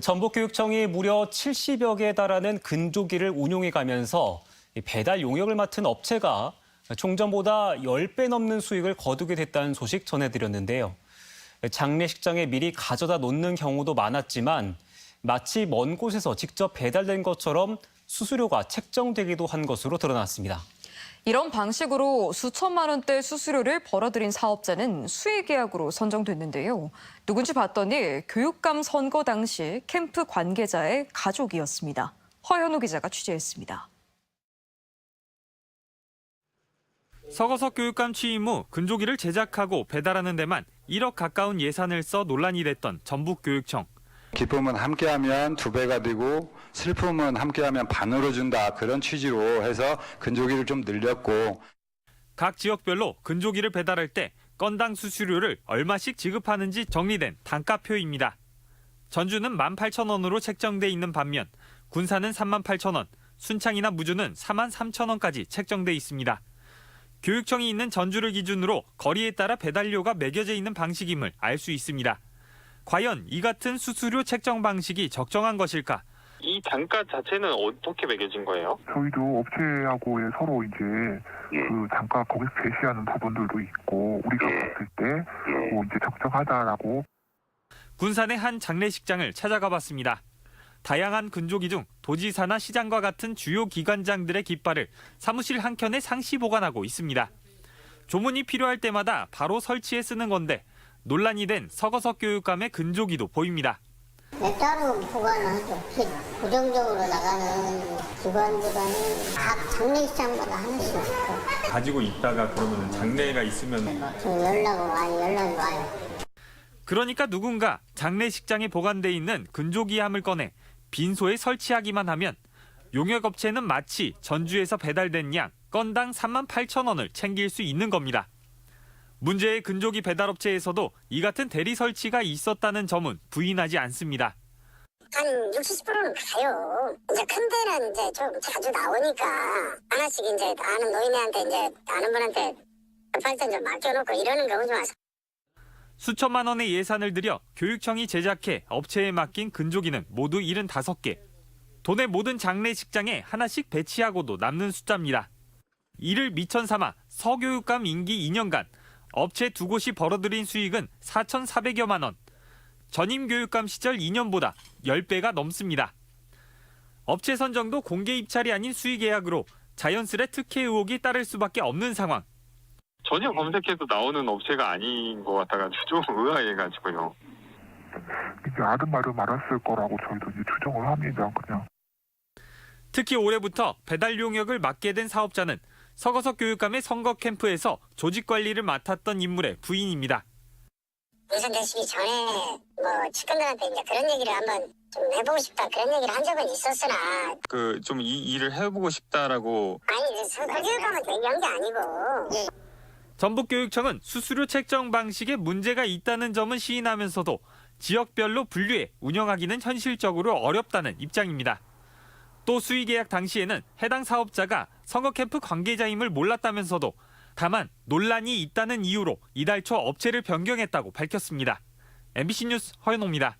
전북교육청이 무려 70여 개에 달하는 근조기를 운용해가면서 배달 용역을 맡은 업체가 총전보다 10배 넘는 수익을 거두게 됐다는 소식 전해드렸는데요. 장례식장에 미리 가져다 놓는 경우도 많았지만 마치 먼 곳에서 직접 배달된 것처럼 수수료가 책정되기도 한 것으로 드러났습니다. 이런 방식으로 수천만 원대 수수료를 벌어들인 사업자는 수의계약으로 선정됐는데요. 누군지 봤더니 교육감 선거 당시 캠프 관계자의 가족이었습니다. 허현우 기자가 취재했습니다. 서거석 교육감 취임 후 근조기를 제작하고 배달하는 데만 1억 가까운 예산을 써 논란이 됐던 전북교육청. 기쁨은 함께하면 2배가 되고 슬픔은 함께하면 반으로 준다. 그런 취지로 해서 근조기를 좀 늘렸고. 각 지역별로 근조기를 배달할 때 건당 수수료를 얼마씩 지급하는지 정리된 단가표입니다. 전주는 18,000원으로 책정돼 있는 반면 군산은 38,000원, 순창이나 무주는 43,000원까지 책정돼 있습니다. 교육청이 있는 전주를 기준으로 거리에 따라 배달료가 매겨져 있는 방식임을 알 수 있습니다. 과연 이 같은 수수료 책정 방식이 적정한 것일까? 이 단가 자체는 어떻게 매겨진 거예요? 저희도 업체하고의 서로 이제 그 단가 거기서 제시하는 부분들도 있고 우리가 봤을 때 이제 적정하다라고. 군산의 한 장례식장을 찾아가 봤습니다. 다양한 근조기 중 도지사나 시장과 같은 주요 기관장들의 깃발을 사무실 한켠에 상시 보관하고 있습니다. 조문이 필요할 때마다 바로 설치해 쓰는 건데 논란이 된 서거석 교육감의 근조기도 보입니다. 따로 보관하죠. 고정적으로 나가는 기관보다는 각 장례식장마다 하나씩 있고. 가지고 있다가 그러면 장례가 있으면 좀 연락이 와요. 그러니까 누군가 장례식장에 보관돼 있는 근조기함을 꺼내 빈소에 설치하기만 하면 용역업체는 마치 전주에서 배달된 양 건당 38,000원을 챙길 수 있는 겁니다. 문제의 근조기 배달업체에서도 이 같은 대리 설치가 있었다는 점은 부인하지 않습니다. 한 60~70%는 가요. 이제 큰 데는 이제 좀 자주 나오니까 하나씩 이제 아는 노인네한테 이제 아는 분한테 팔던 좀 맡겨놓고 이러는 경우 좀 와서. 수천만 원의 예산을 들여 교육청이 제작해 업체에 맡긴 근조기는 모두 75개. 도내 모든 장례식장에 하나씩 배치하고도 남는 숫자입니다. 이를 미천 삼아 서교육감 임기 2년간 업체 2곳이 벌어들인 수익은 4,400여만 원. 전임 교육감 시절 2년보다 10배가 넘습니다. 업체 선정도 공개 입찰이 아닌 수의계약으로 자연스레 특혜 의혹이 따를 수밖에 없는 상황. 전혀 검색해도 나오는 업체가 아닌 것 같아가지고 좀 의아해가지고요. 이제 아름아름 알았을 거라고 저희도 이제 추정을 합니다. 그냥. 특히 올해부터 배달 용역을 맡게 된 사업자는 서거석 교육감의 선거 캠프에서 조직 관리를 맡았던 인물의 부인입니다. 당선되시기 전에 뭐 측근들한테 이제 그런 얘기를 한번 좀 해보고 싶다 그런 얘기를 한 적은 있었으나 좀 이 일을 해보고 싶다라고. 아니 이제 서교육감은 얘기한 게 아니고. 전북교육청은 수수료 책정 방식에 문제가 있다는 점은 시인하면서도 지역별로 분류해 운영하기는 현실적으로 어렵다는 입장입니다. 또 수의계약 당시에는 해당 사업자가 선거 캠프 관계자임을 몰랐다면서도 다만 논란이 있다는 이유로 이달 초 업체를 변경했다고 밝혔습니다. MBC 뉴스 허연호입니다.